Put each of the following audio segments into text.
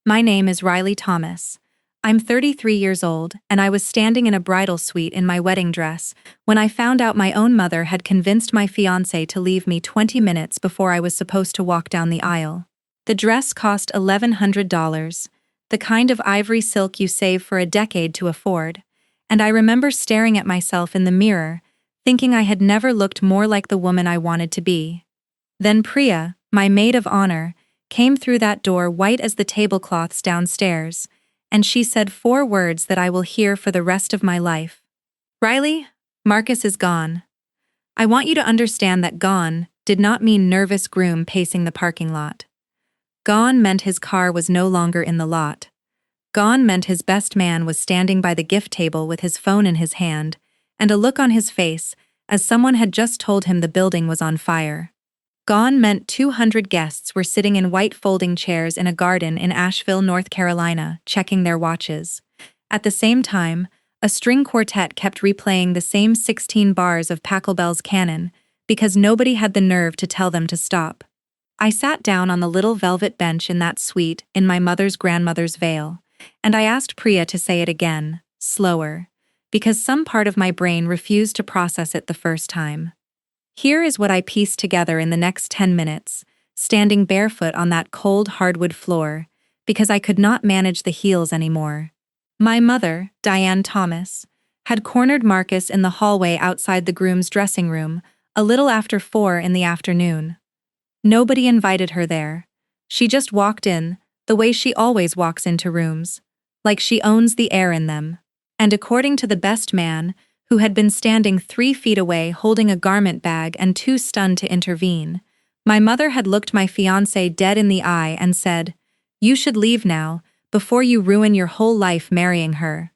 My name is Riley Thomas. I'm 33 years old, and I was standing in a bridal suite in my wedding dress when I found out my own mother had convinced my fiancé to leave me 20 minutes before I was supposed to walk down the aisle. The dress cost $1,100, the kind of ivory silk you save for a decade to afford, and I remember staring at myself in the mirror, thinking I had never looked more like the woman I wanted to be. Then Priya, my maid of honor, came through that door white as the tablecloths downstairs, and she said 4 words that I will hear for the rest of my life. Riley, Marcus is gone. I want you to understand that gone did not mean nervous groom pacing the parking lot. Gone meant his car was no longer in the lot. Gone meant his best man was standing by the gift table with his phone in his hand and a look on his face as someone had just told him the building was on fire. Gone meant 200 guests were sitting in white folding chairs in a garden in Asheville, North Carolina, checking their watches. At the same time, a string quartet kept replaying the same 16 bars of Pachelbel's canon because nobody had the nerve to tell them to stop. I sat down on the little velvet bench in that suite in my mother's grandmother's veil, and I asked Priya to say it again, slower, because some part of my brain refused to process it the first time. Here is what I pieced together in the next 10 minutes, standing barefoot on that cold hardwood floor, because I could not manage the heels anymore. My mother, Diane Thomas, had cornered Marcus in the hallway outside the groom's dressing room, a little after 4 in the afternoon. Nobody invited her there. She just walked in, the way she always walks into rooms, like she owns the air in them. And according to the best man, who had been standing 3 feet away holding a garment bag and too stunned to intervene, my mother had looked my fiancé dead in the eye and said, "You should leave now, before you ruin your whole life marrying her."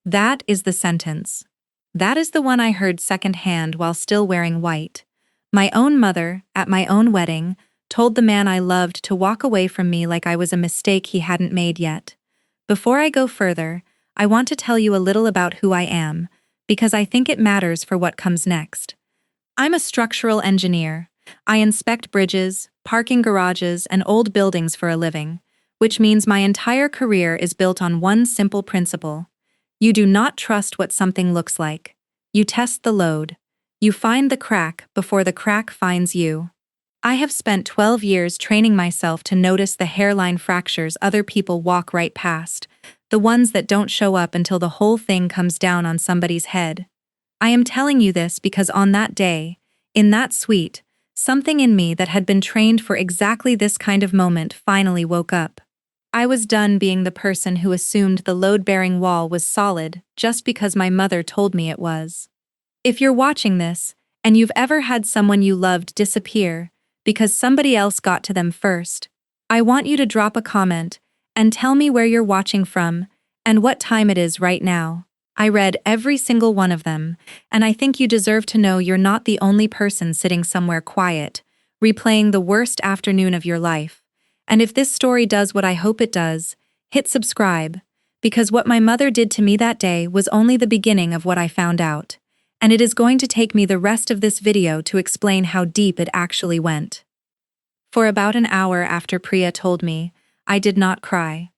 That is the sentence. That is the one I heard secondhand while still wearing white. My own mother, at my own wedding, told the man I loved to walk away from me like I was a mistake he hadn't made yet. Before I go further, I want to tell you a little about who I am, because I think it matters for what comes next. I'm a structural engineer. I inspect bridges, parking garages, and old buildings for a living, which means my entire career is built on one simple principle. You do not trust what something looks like. You test the load. You find the crack before the crack finds you. I have spent 12 years training myself to notice the hairline fractures other people walk right past, the ones that don't show up until the whole thing comes down on somebody's head. I am telling you this because on that day, in that suite, something in me that had been trained for exactly this kind of moment finally woke up. I was done being the person who assumed the load-bearing wall was solid just because my mother told me it was. If you're watching this, and you've ever had someone you loved disappear because somebody else got to them first, I want you to drop a comment and tell me where you're watching from and what time it is right now. I read every single one of them, and I think you deserve to know you're not the only person sitting somewhere quiet, replaying the worst afternoon of your life. And if this story does what I hope it does, hit subscribe, because what my mother did to me that day was only the beginning of what I found out, and it is going to take me the rest of this video to explain how deep it actually went. For about an hour after Priya told me, I did not cry.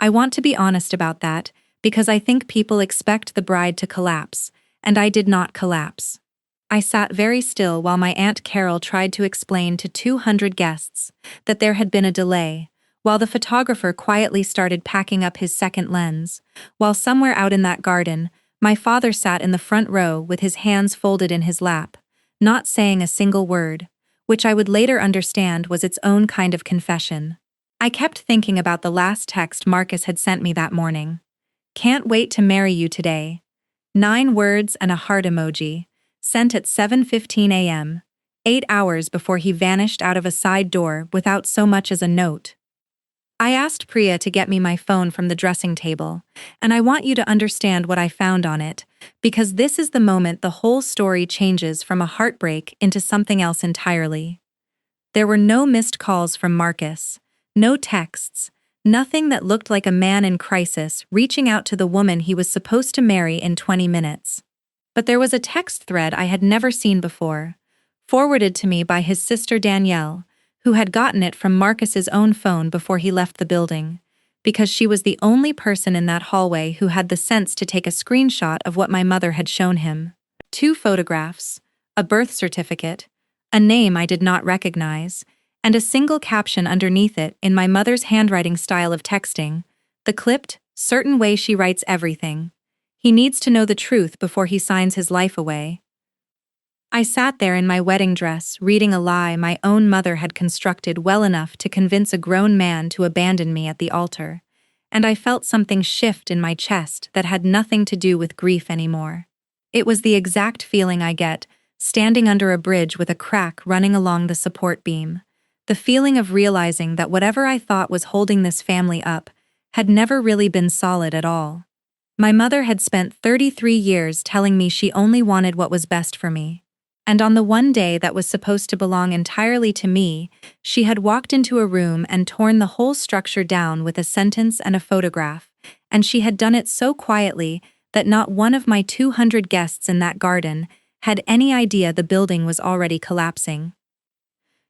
I want to be honest about that, because I think people expect the bride to collapse, and I did not collapse. I sat very still while my Aunt Carol tried to explain to 200 guests that there had been a delay, while the photographer quietly started packing up his second lens, while somewhere out in that garden, my father sat in the front row with his hands folded in his lap, not saying a single word, which I would later understand was its own kind of confession. I kept thinking about the last text Marcus had sent me that morning. "Can't wait to marry you today." 9 words and a heart emoji, sent at 7:15 a.m., 8 hours before he vanished out of a side door without so much as a note. I asked Priya to get me my phone from the dressing table, and I want you to understand what I found on it, because this is the moment the whole story changes from a heartbreak into something else entirely. There were no missed calls from Marcus. No texts, nothing that looked like a man in crisis reaching out to the woman he was supposed to marry in 20 minutes. But there was a text thread I had never seen before, forwarded to me by his sister Danielle, who had gotten it from Marcus's own phone before he left the building, because she was the only person in that hallway who had the sense to take a screenshot of what my mother had shown him. 2 photographs, a birth certificate, a name I did not recognize, and a single caption underneath it in my mother's handwriting style of texting, the clipped, certain way she writes everything. He needs to know the truth before he signs his life away. I sat there in my wedding dress, reading a lie my own mother had constructed well enough to convince a grown man to abandon me at the altar, and I felt something shift in my chest that had nothing to do with grief anymore. It was the exact feeling I get standing under a bridge with a crack running along the support beam, the feeling of realizing that whatever I thought was holding this family up had never really been solid at all. My mother had spent 33 years telling me she only wanted what was best for me. And on the one day that was supposed to belong entirely to me, she had walked into a room and torn the whole structure down with a sentence and a photograph, and she had done it so quietly that not one of my 200 guests in that garden had any idea the building was already collapsing.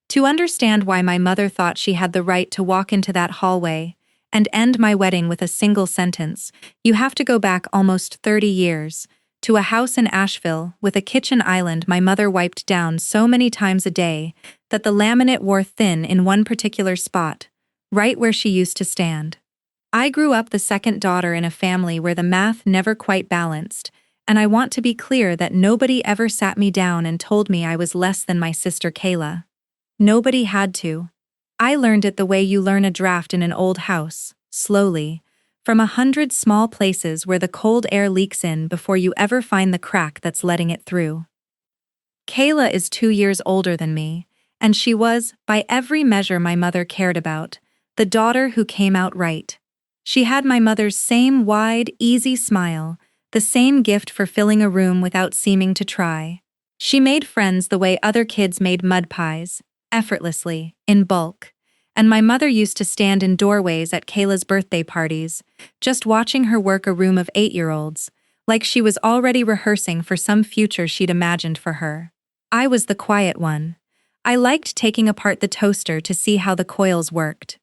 To understand why my mother thought she had the right to walk into that hallway and end my wedding with a single sentence, you have to go back almost 30 years, to a house in Asheville with a kitchen island my mother wiped down so many times a day that the laminate wore thin in one particular spot, right where she used to stand. I grew up the second daughter in a family where the math never quite balanced, and I want to be clear that nobody ever sat me down and told me I was less than my sister Kayla. Nobody had to. I learned it the way you learn a draft in an old house, slowly, from 100 small places where the cold air leaks in before you ever find the crack that's letting it through. Kayla is 2 years older than me, and she was, by every measure my mother cared about, the daughter who came out right. She had my mother's same wide, easy smile, the same gift for filling a room without seeming to try. She made friends the way other kids made mud pies, effortlessly, in bulk. And my mother used to stand in doorways at Kayla's birthday parties, just watching her work a room of 8-year-olds, like she was already rehearsing for some future she'd imagined for her. I was the quiet one. I liked taking apart the toaster to see how the coils worked.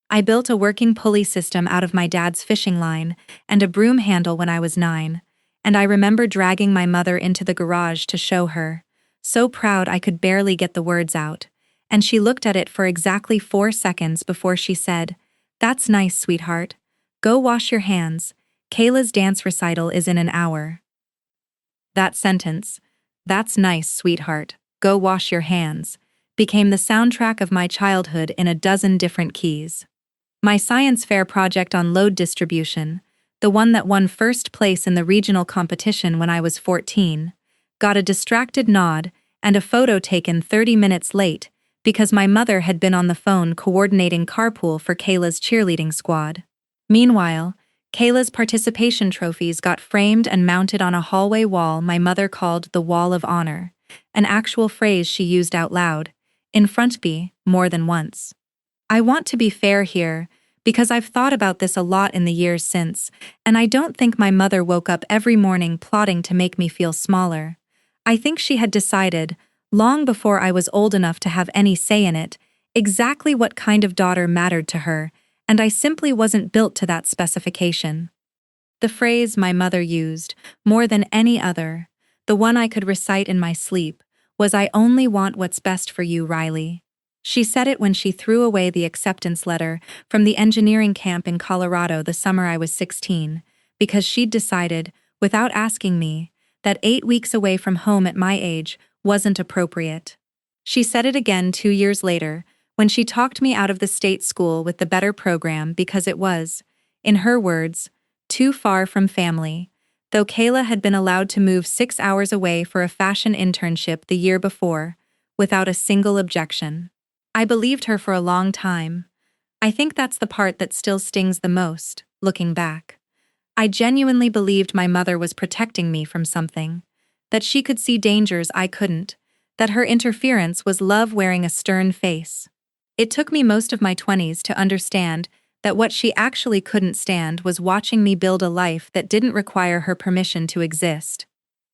I built a working pulley system out of my dad's fishing line and a broom handle when I was 9, and I remember dragging my mother into the garage to show her, so proud I could barely get the words out. And she looked at it for exactly 4 seconds before she said, "That's nice, sweetheart. Go wash your hands. Kayla's dance recital is in an hour." That sentence, "That's nice, sweetheart. Go wash your hands," became the soundtrack of my childhood in a dozen different keys. My science fair project on load distribution, the one that won first place in the regional competition when I was 14, got a distracted nod and a photo taken 30 minutes late, because my mother had been on the phone coordinating carpool for Kayla's cheerleading squad. Meanwhile, Kayla's participation trophies got framed and mounted on a hallway wall my mother called the Wall of Honor, an actual phrase she used out loud, in front of me, more than once. I want to be fair here, because I've thought about this a lot in the years since, and I don't think my mother woke up every morning plotting to make me feel smaller. I think she had decided, long before I was old enough to have any say in it, exactly what kind of daughter mattered to her, and I simply wasn't built to that specification. The phrase my mother used, more than any other, the one I could recite in my sleep, was "I only want what's best for you, Riley." She said it when she threw away the acceptance letter from the engineering camp in Colorado the summer I was 16, because she'd decided, without asking me, that 8 weeks away from home at my age wasn't appropriate. She said it again 2 years later, when she talked me out of the state school with the better program because it was, in her words, too far from family, though Kayla had been allowed to move 6 hours away for a fashion internship the year before, without a single objection. I believed her for a long time. I think that's the part that still stings the most, looking back. I genuinely believed my mother was protecting me from something, that she could see dangers I couldn't, that her interference was love wearing a stern face. It took me most of my 20s to understand that what she actually couldn't stand was watching me build a life that didn't require her permission to exist.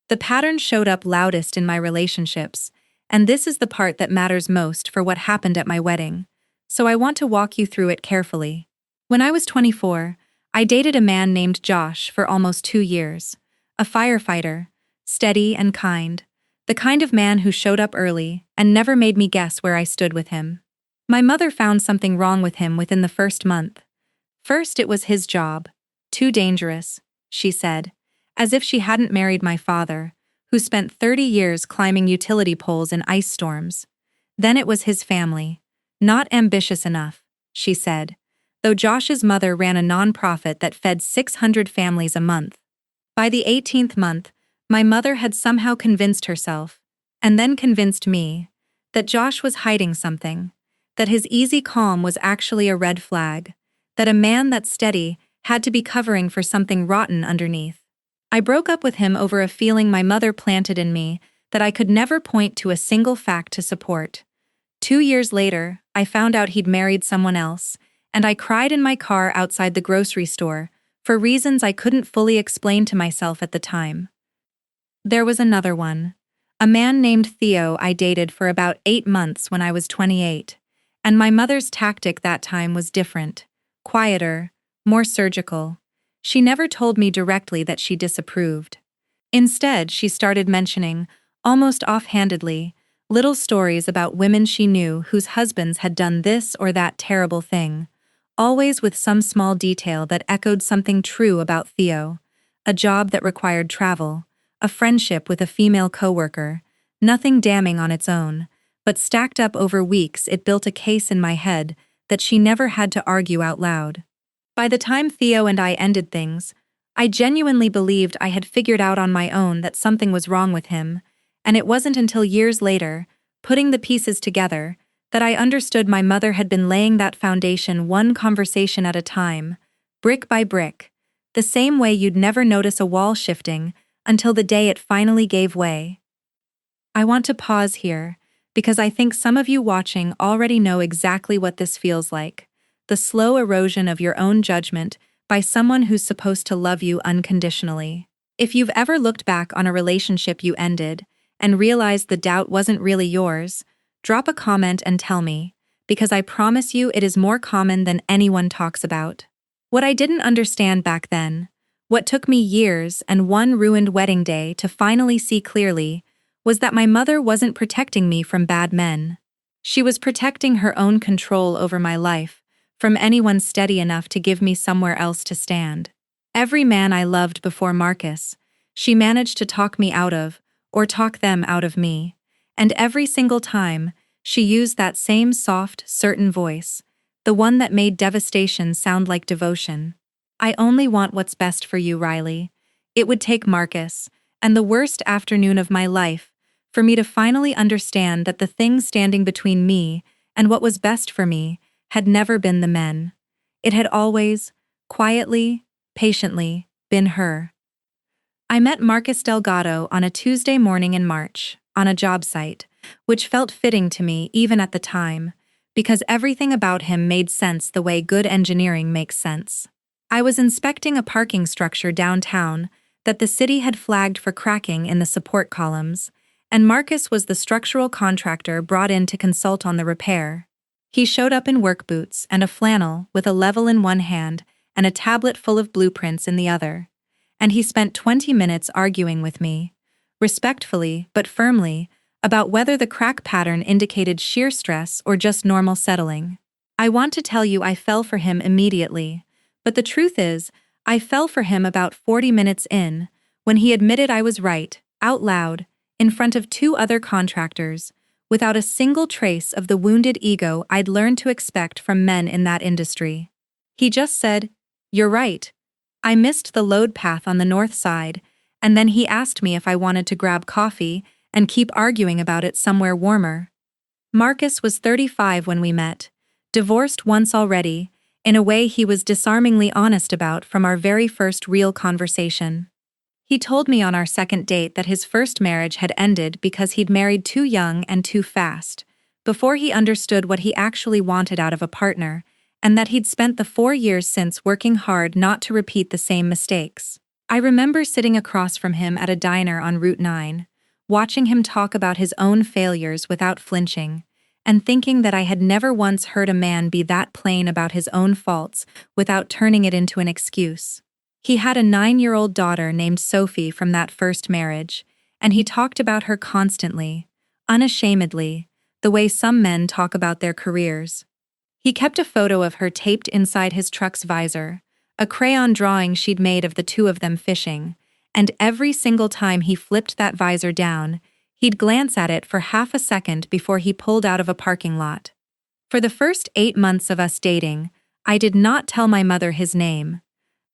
The pattern showed up loudest in my relationships, and this is the part that matters most for what happened at my wedding, so I want to walk you through it carefully. When I was 24, I dated a man named Josh for almost 2 years. A firefighter, steady and kind, the kind of man who showed up early and never made me guess where I stood with him. My mother found something wrong with him within the first month. First, it was his job. Too dangerous, she said, as if she hadn't married my father, who spent 30 years climbing utility poles in ice storms. Then it was his family. Not ambitious enough, she said, though Josh's mother ran a nonprofit that fed 600 families a month. By the 18th month, my mother had somehow convinced herself, and then convinced me, that Josh was hiding something, that his easy calm was actually a red flag, that a man that's steady had to be covering for something rotten underneath. I broke up with him over a feeling my mother planted in me that I could never point to a single fact to support. 2 years later, I found out he'd married someone else, and I cried in my car outside the grocery store for reasons I couldn't fully explain to myself at the time. There was another one. A man named Theo I dated for about 8 months when I was 28, and my mother's tactic that time was different, quieter, more surgical. She never told me directly that she disapproved. Instead, she started mentioning, almost offhandedly, little stories about women she knew whose husbands had done this or that terrible thing, always with some small detail that echoed something true about Theo: a job that required travel, a friendship with a female coworker, nothing damning on its own, but stacked up over weeks it built a case in my head that she never had to argue out loud. By the time Theo and I ended things, I genuinely believed I had figured out on my own that something was wrong with him, and it wasn't until years later, putting the pieces together, that I understood my mother had been laying that foundation one conversation at a time, brick by brick, the same way you'd never notice a wall shifting until the day it finally gave way. I want to pause here, because I think some of you watching already know exactly what this feels like: the slow erosion of your own judgment by someone who's supposed to love you unconditionally. If you've ever looked back on a relationship you ended and realized the doubt wasn't really yours, drop a comment and tell me, because I promise you it is more common than anyone talks about. What I didn't understand back then, what took me years and one ruined wedding day to finally see clearly, was that my mother wasn't protecting me from bad men. She was protecting her own control over my life from anyone steady enough to give me somewhere else to stand. Every man I loved before Marcus, she managed to talk me out of, or talk them out of me, and every single time, she used that same soft, certain voice, the one that made devastation sound like devotion. I only want what's best for you, Riley. It would take Marcus, and the worst afternoon of my life, for me to finally understand that the thing standing between me and what was best for me had never been the men. It had always, quietly, patiently, been her. I met Marcus Delgado on a Tuesday morning in March, on a job site, which felt fitting to me even at the time, because everything about him made sense the way good engineering makes sense. I was inspecting a parking structure downtown that the city had flagged for cracking in the support columns, and Marcus was the structural contractor brought in to consult on the repair. He showed up in work boots and a flannel with a level in one hand and a tablet full of blueprints in the other, and he spent 20 minutes arguing with me, respectfully but firmly, about whether the crack pattern indicated shear stress or just normal settling. I want to tell you I fell for him immediately, but the truth is, I fell for him about 40 minutes in, when he admitted I was right, out loud, in front of 2 other contractors, without a single trace of the wounded ego I'd learned to expect from men in that industry. He just said, "You're right. I missed the load path on the north side," and then he asked me if I wanted to grab coffee and keep arguing about it somewhere warmer. Marcus was 35 when we met, divorced once already, in a way he was disarmingly honest about from our very first real conversation. He told me on our second date that his first marriage had ended because he'd married too young and too fast, before he understood what he actually wanted out of a partner, and that he'd spent the 4 years since working hard not to repeat the same mistakes. I remember sitting across from him at a diner on Route 9, watching him talk about his own failures without flinching, and thinking that I had never once heard a man be that plain about his own faults without turning it into an excuse. He had a 9-year-old daughter named Sophie from that first marriage, and he talked about her constantly, unashamedly, the way some men talk about their careers. He kept a photo of her taped inside his truck's visor, a crayon drawing she'd made of the two of them fishing, and every single time he flipped that visor down, he'd glance at it for half a second before he pulled out of a parking lot. For the first 8 months of us dating, I did not tell my mother his name.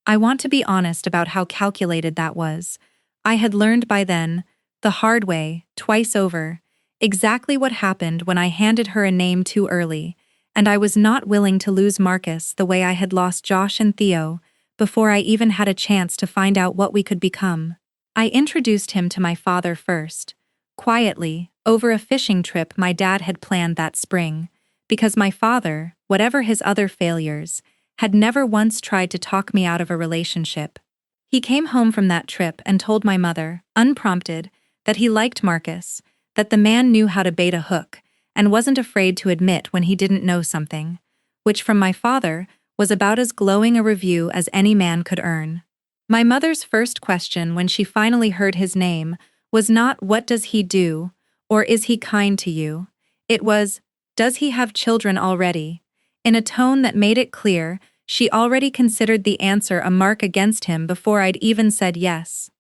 I want to be honest about how calculated that was. I had learned by then, the hard way, twice over, exactly what happened when I handed her a name too early, and I was not willing to lose Marcus the way I had lost Josh and Theo before I even had a chance to find out what we could become. I introduced him to my father first, quietly, over a fishing trip my dad had planned that spring, because my father, whatever his other failures, had never once tried to talk me out of a relationship. He came home from that trip and told my mother, unprompted, that he liked Marcus, that the man knew how to bait a hook, and wasn't afraid to admit when he didn't know something, which from my father was about as glowing a review as any man could earn. My mother's first question when she finally heard his name was not "What does he do?" or "Is he kind to you?" It was, "Does he have children already?" in a tone that made it clear she already considered the answer a mark against him before I'd even said yes.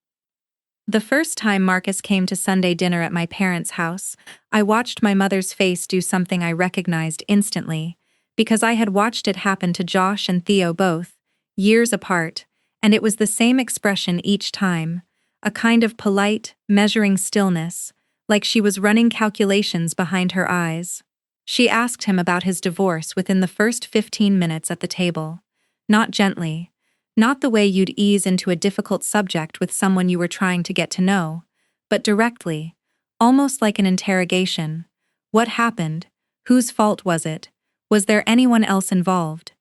The first time Marcus came to Sunday dinner at my parents' house, I watched my mother's face do something I recognized instantly, because I had watched it happen to Josh and Theo both, years apart, and it was the same expression each time, a kind of polite, measuring stillness, like she was running calculations behind her eyes. She asked him about his divorce within the first 15 minutes at the table, not gently, not the way you'd ease into a difficult subject with someone you were trying to get to know, but directly, almost like an interrogation. What happened? Whose fault was it? Was there anyone else involved?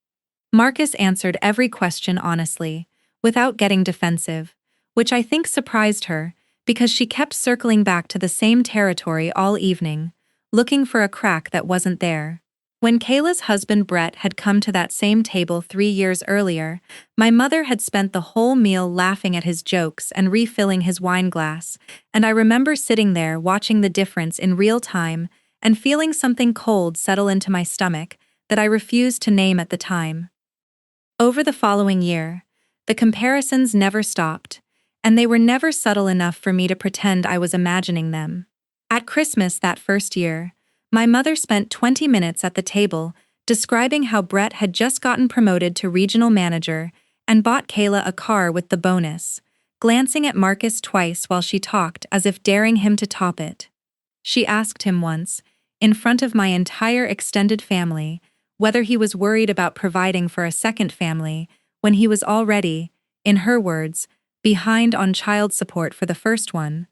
Marcus answered every question honestly, without getting defensive, which I think surprised her, because she kept circling back to the same territory all evening, looking for a crack that wasn't there. When Kayla's husband Brett had come to that same table 3 years earlier, my mother had spent the whole meal laughing at his jokes and refilling his wine glass, and I remember sitting there watching the difference in real time and feeling something cold settle into my stomach that I refused to name at the time. Over the following year, the comparisons never stopped, and they were never subtle enough for me to pretend I was imagining them. At Christmas that first year, my mother spent 20 minutes at the table describing how Brett had just gotten promoted to regional manager and bought Kayla a car with the bonus, glancing at Marcus twice while she talked as if daring him to top it. She asked him once, in front of my entire extended family, whether he was worried about providing for a second family when he was already, in her words, behind on child support for the first one,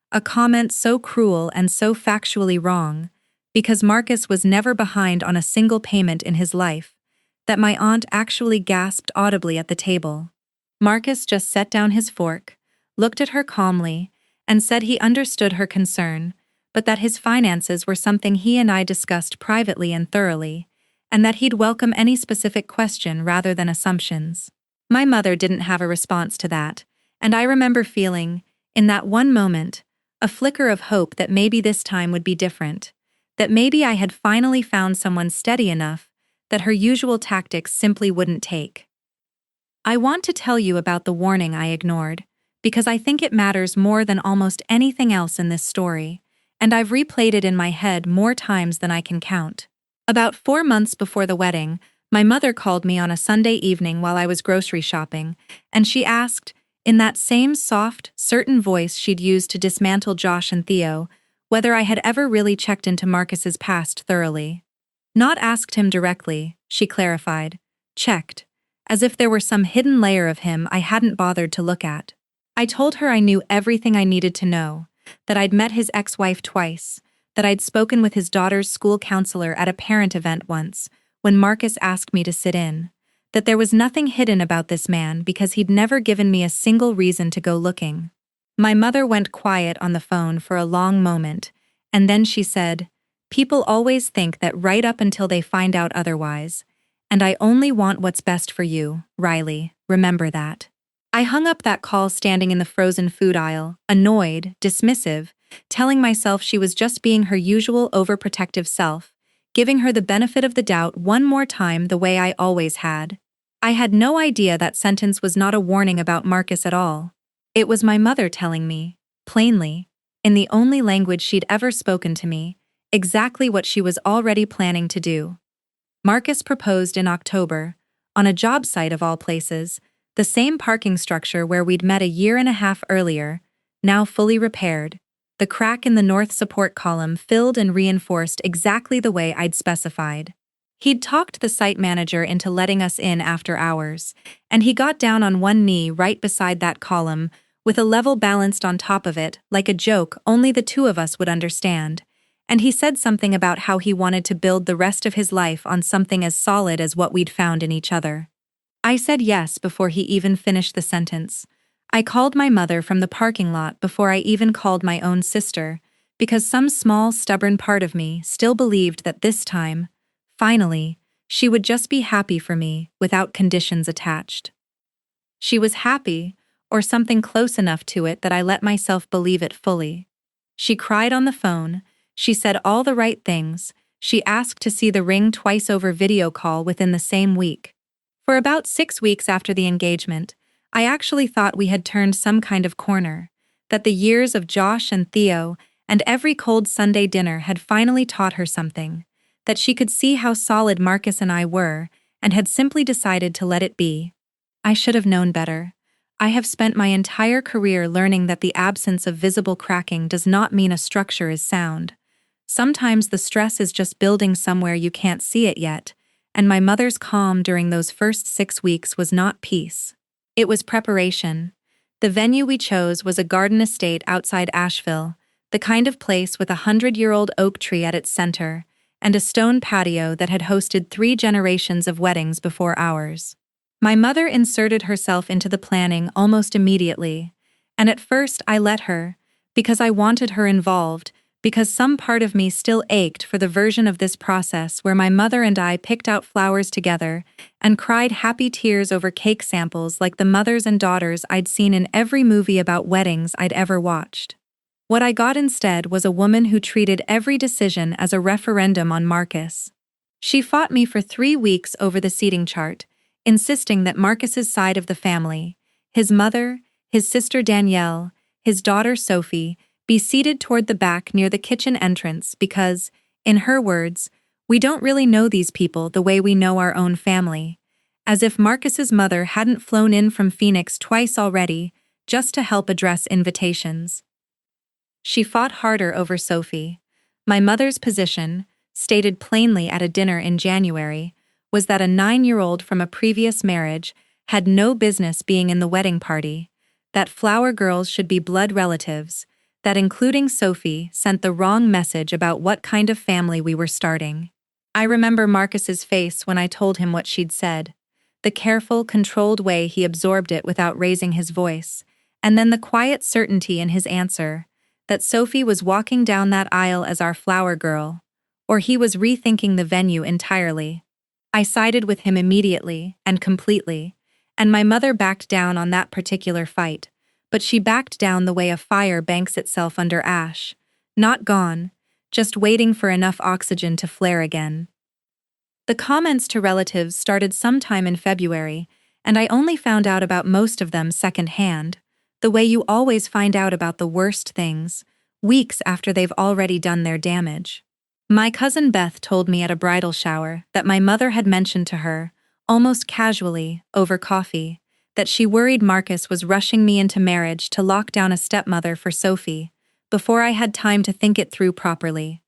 a comment so cruel and so factually wrong, because Marcus was never behind on a single payment in his life, that my aunt actually gasped audibly at the table. Marcus just set down his fork, looked at her calmly, and said he understood her concern, but that his finances were something he and I discussed privately and thoroughly, and that he'd welcome any specific question rather than assumptions. My mother didn't have a response to that, and I remember feeling, in that one moment, a flicker of hope that maybe this time would be different, that maybe I had finally found someone steady enough that her usual tactics simply wouldn't take. I want to tell you about the warning I ignored, because I think it matters more than almost anything else in this story, and I've replayed it in my head more times than I can count. About 4 months before the wedding, my mother called me on a Sunday evening while I was grocery shopping, and she asked, in that same soft, certain voice she'd used to dismantle Josh and Theo, whether I had ever really checked into Marcus's past thoroughly. Not asked him directly, she clarified. Checked, as if there were some hidden layer of him I hadn't bothered to look at. I told her I knew everything I needed to know, that I'd met his ex-wife twice, that I'd spoken with his daughter's school counselor at a parent event once, when Marcus asked me to sit in, that there was nothing hidden about this man because he'd never given me a single reason to go looking. My mother went quiet on the phone for a long moment, and then she said, People always think that right up until they find out otherwise. And I only want what's best for you, Riley, remember that. I hung up that call standing in the frozen food aisle, annoyed, dismissive, telling myself she was just being her usual overprotective self, giving her the benefit of the doubt one more time the way I always had. I had no idea that sentence was not a warning about Marcus at all. It was my mother telling me, plainly, in the only language she'd ever spoken to me, exactly what she was already planning to do. Marcus proposed in October, on a job site of all places, the same parking structure where we'd met a year and a half earlier, now fully repaired, the crack in the north support column filled and reinforced exactly the way I'd specified. He'd talked the site manager into letting us in after hours, and he got down on one knee right beside that column, with a level balanced on top of it, like a joke only the two of us would understand, and he said something about how he wanted to build the rest of his life on something as solid as what we'd found in each other. I said yes before he even finished the sentence. I called my mother from the parking lot before I even called my own sister, because some small, stubborn part of me still believed that this time, finally, she would just be happy for me without conditions attached. She was happy, or something close enough to it that I let myself believe it fully. She cried on the phone, she said all the right things, she asked to see the ring twice over video call within the same week. For about 6 weeks after the engagement, I actually thought we had turned some kind of corner, that the years of Josh and Theo and every cold Sunday dinner had finally taught her something, that she could see how solid Marcus and I were and had simply decided to let it be. I should have known better. I have spent my entire career learning that the absence of visible cracking does not mean a structure is sound. Sometimes the stress is just building somewhere you can't see it yet, and my mother's calm during those first 6 weeks was not peace. It was preparation. The venue we chose was a garden estate outside Asheville, the kind of place with a 100-year-old oak tree at its center, and a stone patio that had hosted 3 generations of weddings before ours. My mother inserted herself into the planning almost immediately, and at first I let her, because I wanted her involved, because some part of me still ached for the version of this process where my mother and I picked out flowers together and cried happy tears over cake samples like the mothers and daughters I'd seen in every movie about weddings I'd ever watched. What I got instead was a woman who treated every decision as a referendum on Marcus. She fought me for 3 weeks over the seating chart, insisting that Marcus's side of the family, his mother, his sister Danielle, his daughter Sophie, be seated toward the back near the kitchen entrance because, in her words, we don't really know these people the way we know our own family, as if Marcus's mother hadn't flown in from Phoenix twice already just to help address invitations. She fought harder over Sophie. My mother's position, stated plainly at a dinner in January, was that a 9-year-old from a previous marriage had no business being in the wedding party, that flower girls should be blood relatives, that including Sophie sent the wrong message about what kind of family we were starting. I remember Marcus's face when I told him what she'd said, the careful, controlled way he absorbed it without raising his voice, and then the quiet certainty in his answer, that Sophie was walking down that aisle as our flower girl, or he was rethinking the venue entirely. I sided with him immediately and completely, and my mother backed down on that particular fight, but she backed down the way a fire banks itself under ash, not gone, just waiting for enough oxygen to flare again. The comments to relatives started sometime in February, and I only found out about most of them secondhand, the way you always find out about the worst things, weeks after they've already done their damage. My cousin Beth told me at a bridal shower that my mother had mentioned to her, almost casually, over coffee, that she worried Marcus was rushing me into marriage to lock down a stepmother for Sophie, before I had time to think it through properly.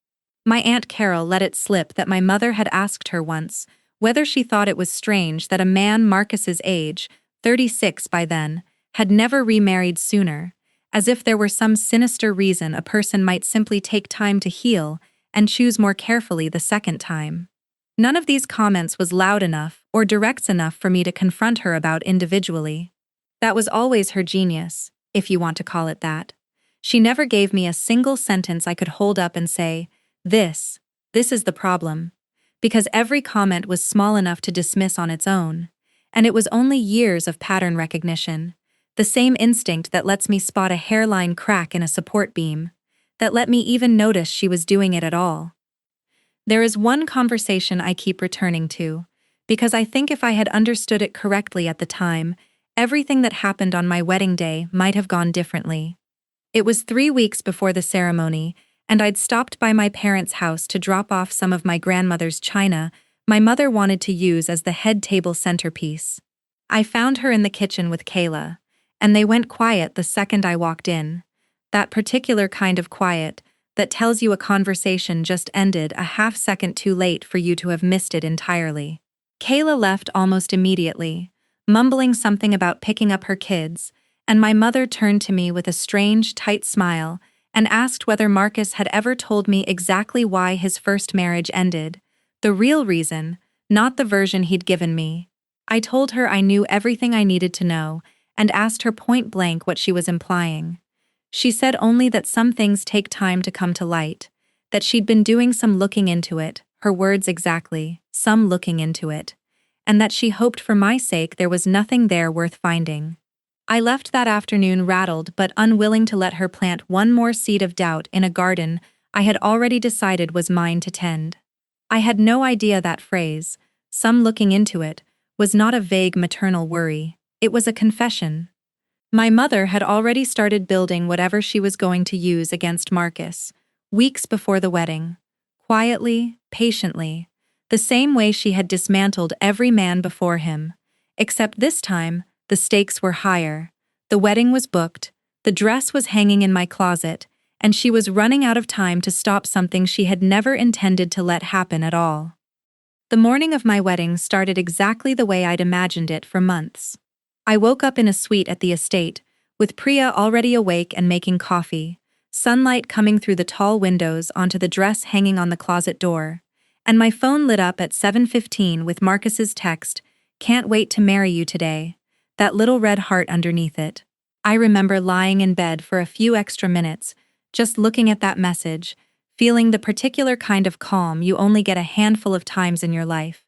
My Aunt Carol let it slip that my mother had asked her once whether she thought it was strange that a man Marcus's age, 36 by then, had never remarried sooner, as if there were some sinister reason a person might simply take time to heal and choose more carefully the second time. None of these comments was loud enough or direct enough for me to confront her about individually. That was always her genius, if you want to call it that. She never gave me a single sentence I could hold up and say, "This, This is the problem. Because every comment was small enough to dismiss on its own. And it was only years of pattern recognition. The same instinct that lets me spot a hairline crack in a support beam. That let me even notice she was doing it at all. There is one conversation I keep returning to, because I think if I had understood it correctly at the time, everything that happened on my wedding day might have gone differently. It was 3 weeks before the ceremony, and I'd stopped by my parents' house to drop off some of my grandmother's china my mother wanted to use as the head table centerpiece. I found her in the kitchen with Kayla, and they went quiet the second I walked in. That particular kind of quiet that tells you a conversation just ended a half-second too late for you to have missed it entirely. Kayla left almost immediately, mumbling something about picking up her kids, and my mother turned to me with a strange, tight smile and asked whether Marcus had ever told me exactly why his first marriage ended. The real reason, not the version he'd given me. I told her I knew everything I needed to know and asked her point blank what she was implying. She said only that some things take time to come to light, that she'd been doing some looking into it, her words exactly, some looking into it, and that she hoped for my sake there was nothing there worth finding. I left that afternoon rattled but unwilling to let her plant one more seed of doubt in a garden I had already decided was mine to tend. I had no idea that phrase, some looking into it, was not a vague maternal worry, it was a confession. My mother had already started building whatever she was going to use against Marcus, weeks before the wedding. Quietly, patiently, the same way she had dismantled every man before him. Except this time, the stakes were higher. The wedding was booked, the dress was hanging in my closet, and she was running out of time to stop something she had never intended to let happen at all. The morning of my wedding started exactly the way I'd imagined it for months. I woke up in a suite at the estate, with Priya already awake and making coffee, sunlight coming through the tall windows onto the dress hanging on the closet door, and my phone lit up at 7:15 with Marcus's text, "Can't wait to marry you today," that little red heart underneath it. I remember lying in bed for a few extra minutes, just looking at that message, feeling the particular kind of calm you only get a handful of times in your life,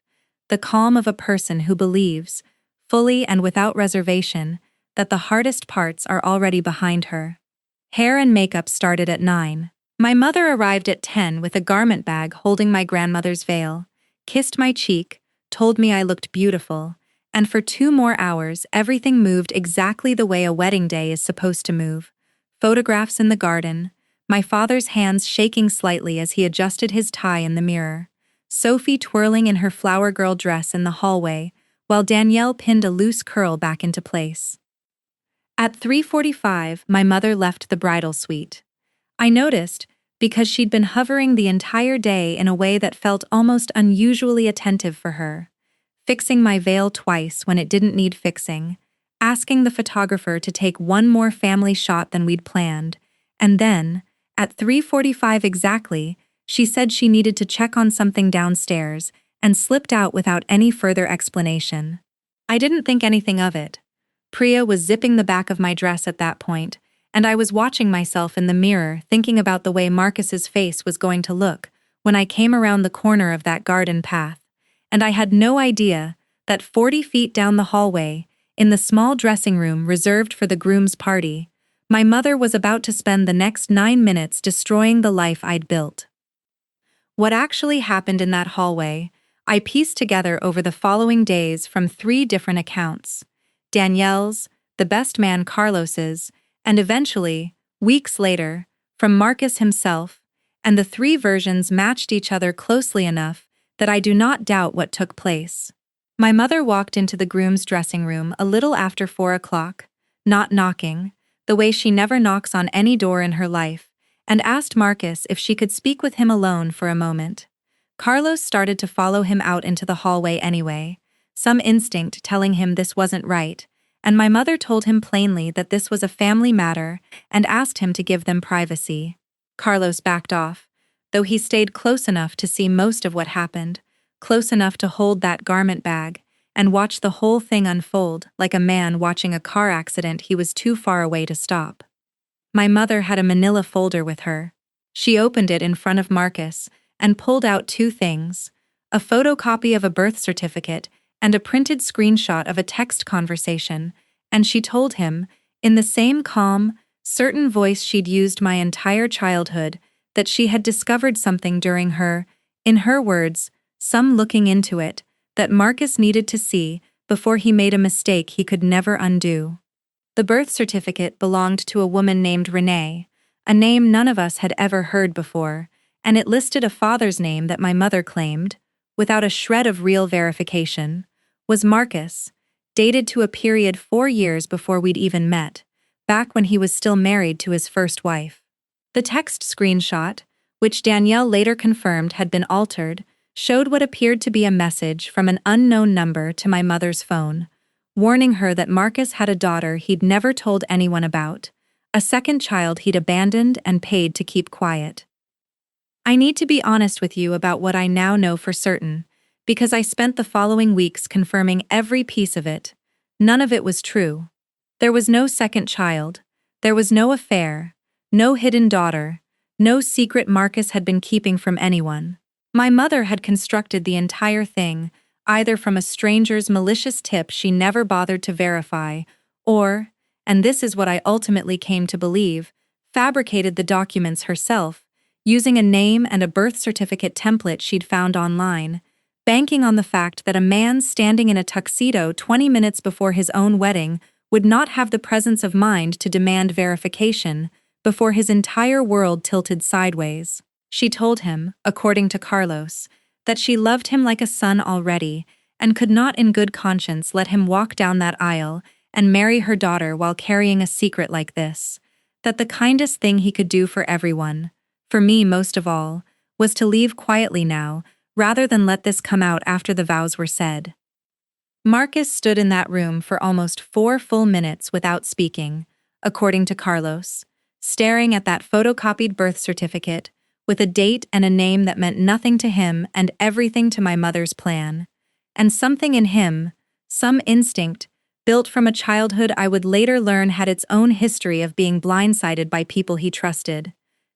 the calm of a person who believes, fully and without reservation, that the hardest parts are already behind her. Hair and makeup started at 9. My mother arrived at 10 with a garment bag holding my grandmother's veil, kissed my cheek, told me I looked beautiful, and for 2 more hours everything moved exactly the way a wedding day is supposed to move. Photographs in the garden, my father's hands shaking slightly as he adjusted his tie in the mirror, Sophie twirling in her flower girl dress in the hallway, while Danielle pinned a loose curl back into place. At 3:45, my mother left the bridal suite. I noticed, because she'd been hovering the entire day in a way that felt almost unusually attentive for her, fixing my veil twice when it didn't need fixing, asking the photographer to take one more family shot than we'd planned, and then, at 3:45 exactly, she said she needed to check on something downstairs and slipped out without any further explanation. I didn't think anything of it. Priya was zipping the back of my dress at that point, and I was watching myself in the mirror thinking about the way Marcus's face was going to look when I came around the corner of that garden path, and I had no idea that 40 feet down the hallway, in the small dressing room reserved for the groom's party, my mother was about to spend the next 9 minutes destroying the life I'd built. What actually happened in that hallway, I pieced together over the following days from 3 different accounts: Danielle's, the best man Carlos's, and eventually, weeks later, from Marcus himself, and the 3 versions matched each other closely enough that I do not doubt what took place. My mother walked into the groom's dressing room a little after 4 o'clock, not knocking, the way she never knocks on any door in her life, and asked Marcus if she could speak with him alone for a moment. Carlos started to follow him out into the hallway anyway, some instinct telling him this wasn't right, and my mother told him plainly that this was a family matter and asked him to give them privacy. Carlos backed off, though he stayed close enough to see most of what happened, close enough to hold that garment bag and watch the whole thing unfold like a man watching a car accident he was too far away to stop. My mother had a manila folder with her. She opened it in front of Marcus and pulled out two things: a photocopy of a birth certificate and a printed screenshot of a text conversation, and she told him, in the same calm, certain voice she'd used my entire childhood, that she had discovered something during her, in her words, some looking into it, that Marcus needed to see before he made a mistake he could never undo. The birth certificate belonged to a woman named Renee, a name none of us had ever heard before, and it listed a father's name that my mother claimed, without a shred of real verification, was Marcus, dated to a period 4 years before we'd even met, back when he was still married to his first wife. The text screenshot, which Danielle later confirmed had been altered, showed what appeared to be a message from an unknown number to my mother's phone, warning her that Marcus had a daughter he'd never told anyone about, a second child he'd abandoned and paid to keep quiet. I need to be honest with you about what I now know for certain, because I spent the following weeks confirming every piece of it. None of it was true. There was no second child, there was no affair, no hidden daughter, no secret Marcus had been keeping from anyone. My mother had constructed the entire thing, either from a stranger's malicious tip she never bothered to verify, or, and this is what I ultimately came to believe, fabricated the documents herself, using a name and a birth certificate template she'd found online, banking on the fact that a man standing in a tuxedo 20 minutes before his own wedding would not have the presence of mind to demand verification before his entire world tilted sideways. She told him, according to Carlos, that she loved him like a son already and could not in good conscience let him walk down that aisle and marry her daughter while carrying a secret like this, that the kindest thing he could do for everyone, for me most of all, was to leave quietly now, rather than let this come out after the vows were said. Marcus stood in that room for almost 4 full minutes without speaking, according to Carlos, staring at that photocopied birth certificate, with a date and a name that meant nothing to him and everything to my mother's plan. And something in him, some instinct, built from a childhood I would later learn had its own history of being blindsided by people he trusted,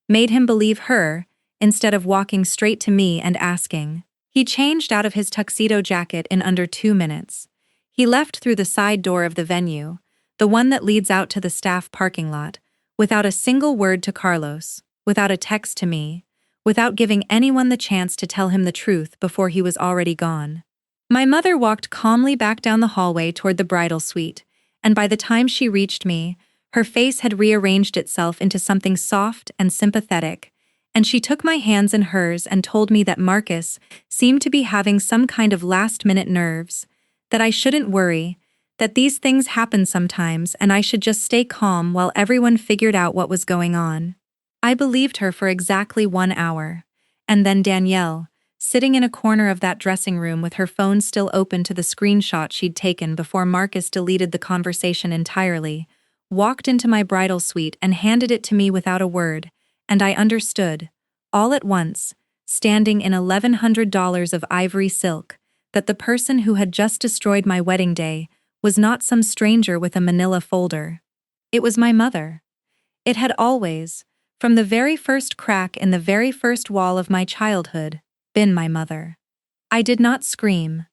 made him believe her, instead of walking straight to me and asking. He changed out of his tuxedo jacket in under 2 minutes. He left through the side door of the venue, the one that leads out to the staff parking lot, without a single word to Carlos, without a text to me, without giving anyone the chance to tell him the truth before he was already gone. My mother walked calmly back down the hallway toward the bridal suite, and by the time she reached me, her face had rearranged itself into something soft and sympathetic, and she took my hands in hers and told me that Marcus seemed to be having some kind of last-minute nerves, that I shouldn't worry, that these things happen sometimes and I should just stay calm while everyone figured out what was going on. I believed her for exactly 1 hour, and then Danielle, sitting in a corner of that dressing room with her phone still open to the screenshot she'd taken before Marcus deleted the conversation entirely, walked into my bridal suite and handed it to me without a word, and I understood, all at once, standing in $1,100 of ivory silk, that the person who had just destroyed my wedding day was not some stranger with a manila folder. It was my mother. It had always, from the very first crack in the very first wall of my childhood, been my mother. I did not scream.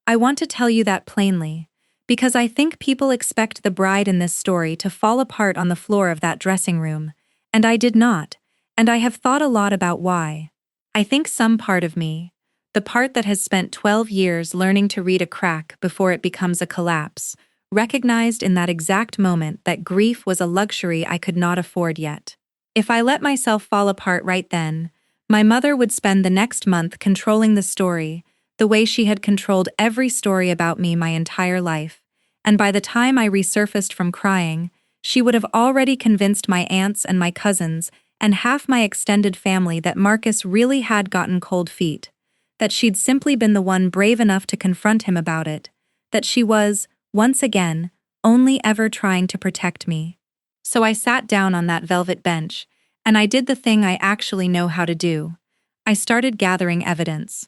I want to tell you that plainly, because I think people expect the bride in this story to fall apart on the floor of that dressing room, and I did not, and I have thought a lot about why. I think some part of me, the part that has spent 12 years learning to read a crack before it becomes a collapse, recognized in that exact moment that grief was a luxury I could not afford yet. If I let myself fall apart right then, my mother would spend the next month controlling the story, the way she had controlled every story about me my entire life, and by the time I resurfaced from crying, she would have already convinced my aunts and my cousins and half my extended family that Marcus really had gotten cold feet, that she'd simply been the one brave enough to confront him about it, that she was, once again, only ever trying to protect me. So I sat down on that velvet bench, and I did the thing I actually know how to do. I started gathering evidence.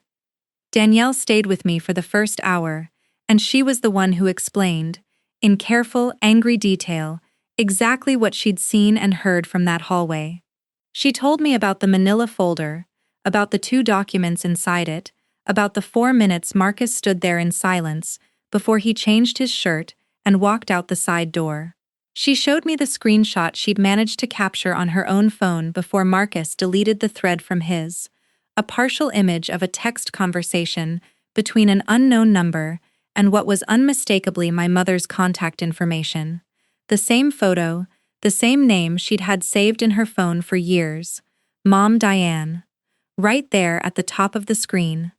Danielle stayed with me for the first hour, and she was the one who explained, in careful, angry detail, exactly what she'd seen and heard from that hallway. She told me about the manila folder, about the 2 documents inside it, about the 4 minutes Marcus stood there in silence before he changed his shirt and walked out the side door. She showed me the screenshot she'd managed to capture on her own phone before Marcus deleted the thread from his, a partial image of a text conversation between an unknown number and what was unmistakably my mother's contact information. The same photo, the same name she'd had saved in her phone for years, Mom Diane. Right there at the top of the screen.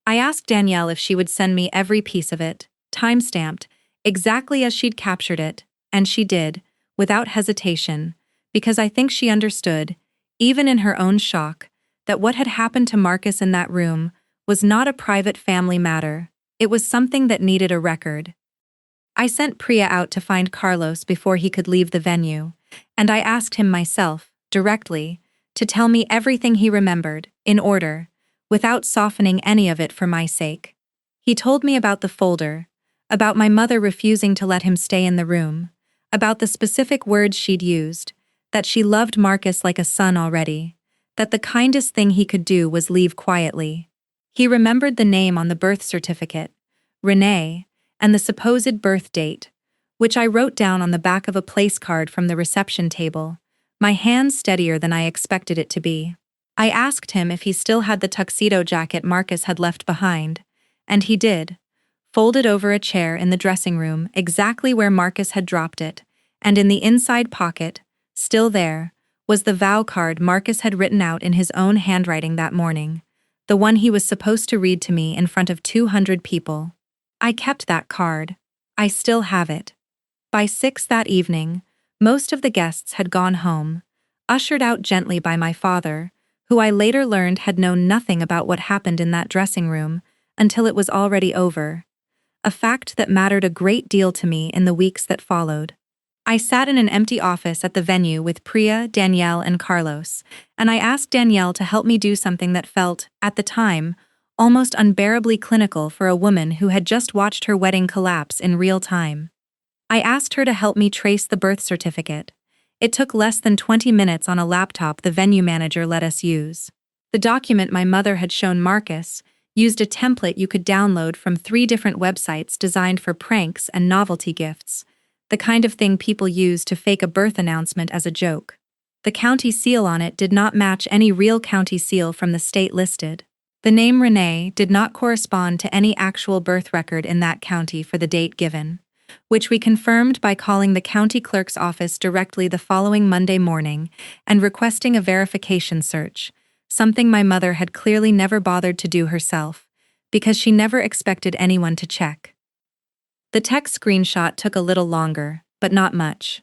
I asked Danielle if she would send me every piece of it, time-stamped, exactly as she'd captured it, and she did, without hesitation, because I think she understood, even in her own shock, that what had happened to Marcus in that room was not a private family matter. It was something that needed a record. I sent Priya out to find Carlos before he could leave the venue, and I asked him myself, directly, to tell me everything he remembered, in order, without softening any of it for my sake. He told me about the folder, about my mother refusing to let him stay in the room, about the specific words she'd used, that she loved Marcus like a son already, that the kindest thing he could do was leave quietly. He remembered the name on the birth certificate, Renee, and the supposed birth date, which I wrote down on the back of a place card from the reception table, my hand steadier than I expected it to be. I asked him if he still had the tuxedo jacket Marcus had left behind, and he did, folded over a chair in the dressing room exactly where Marcus had dropped it, and in the inside pocket, still there, was the vow card Marcus had written out in his own handwriting that morning, the one he was supposed to read to me in front of 200 people. I kept that card. I still have it. By 6 that evening, most of the guests had gone home, ushered out gently by my father, who I later learned had known nothing about what happened in that dressing room until it was already over, a fact that mattered a great deal to me in the weeks that followed. I sat in an empty office at the venue with Priya, Danielle, and Carlos, and I asked Danielle to help me do something that felt, at the time, almost unbearably clinical for a woman who had just watched her wedding collapse in real time. I asked her to help me trace the birth certificate. It took less than 20 minutes on a laptop the venue manager let us use. The document my mother had shown Marcus used a template you could download from 3 different websites designed for pranks and novelty gifts, the kind of thing people use to fake a birth announcement as a joke. The county seal on it did not match any real county seal from the state listed. The name Renee did not correspond to any actual birth record in that county for the date given, which we confirmed by calling the county clerk's office directly the following Monday morning and requesting a verification search, something my mother had clearly never bothered to do herself, because she never expected anyone to check. The text screenshot took a little longer, but not much.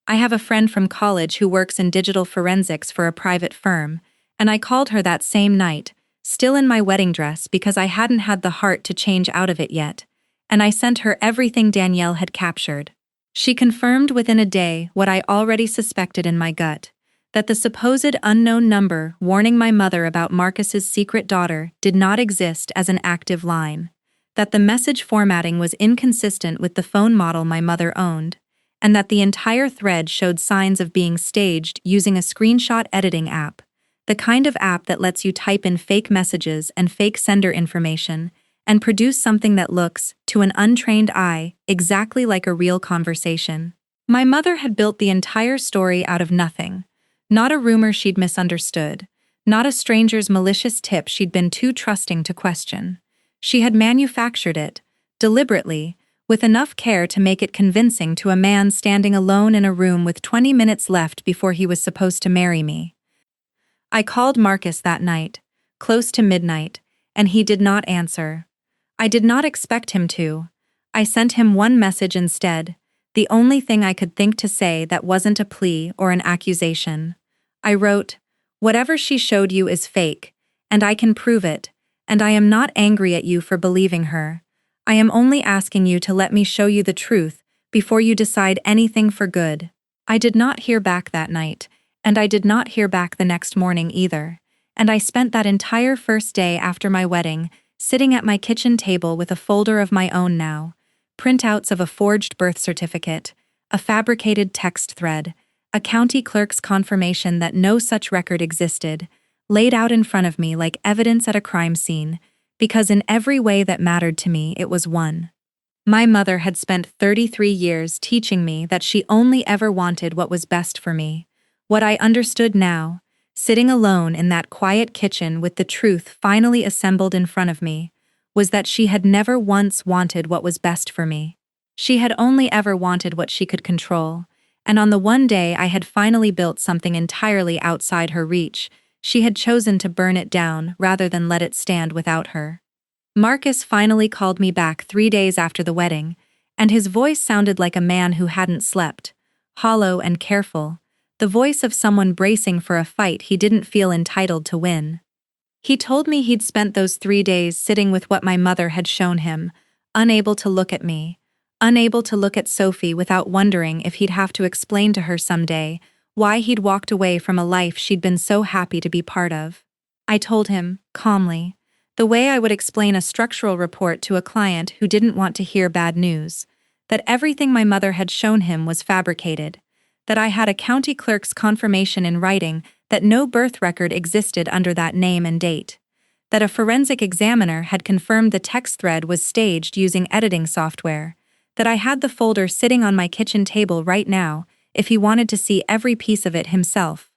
I have a friend from college who works in digital forensics for a private firm, and I called her that same night, still in my wedding dress because I hadn't had the heart to change out of it yet, and I sent her everything Danielle had captured. She confirmed within a day what I already suspected in my gut, that the supposed unknown number warning my mother about Marcus's secret daughter did not exist as an active line, that the message formatting was inconsistent with the phone model my mother owned, and that the entire thread showed signs of being staged using a screenshot editing app, the kind of app that lets you type in fake messages and fake sender information and produce something that looks, to an untrained eye, exactly like a real conversation. My mother had built the entire story out of nothing, not a rumor she'd misunderstood, not a stranger's malicious tip she'd been too trusting to question. She had manufactured it, deliberately, with enough care to make it convincing to a man standing alone in a room with 20 minutes left before he was supposed to marry me. I called Marcus that night, close to midnight, and he did not answer. I did not expect him to. I sent him one message instead, the only thing I could think to say that wasn't a plea or an accusation. I wrote, "Whatever she showed you is fake, and I can prove it, and I am not angry at you for believing her. I am only asking you to let me show you the truth before you decide anything for good." I did not hear back that night, and I did not hear back the next morning either, and I spent that entire first day after my wedding sitting at my kitchen table with a folder of my own now, printouts of a forged birth certificate, a fabricated text thread, a county clerk's confirmation that no such record existed, laid out in front of me like evidence at a crime scene, because in every way that mattered to me it was one. My mother had spent 33 years teaching me that she only ever wanted what was best for me. What I understood now, sitting alone in that quiet kitchen with the truth finally assembled in front of me, was that she had never once wanted what was best for me. She had only ever wanted what she could control, and on the one day I had finally built something entirely outside her reach, she had chosen to burn it down rather than let it stand without her. Marcus finally called me back 3 days after the wedding, and his voice sounded like a man who hadn't slept, hollow and careful, the voice of someone bracing for a fight he didn't feel entitled to win. He told me he'd spent those 3 days sitting with what my mother had shown him, unable to look at me, unable to look at Sophie without wondering if he'd have to explain to her someday why he'd walked away from a life she'd been so happy to be part of. I told him, calmly, the way I would explain a structural report to a client who didn't want to hear bad news, that everything my mother had shown him was fabricated, that I had a county clerk's confirmation in writing that no birth record existed under that name and date, that a forensic examiner had confirmed the text thread was staged using editing software, that I had the folder sitting on my kitchen table right now if he wanted to see every piece of it himself.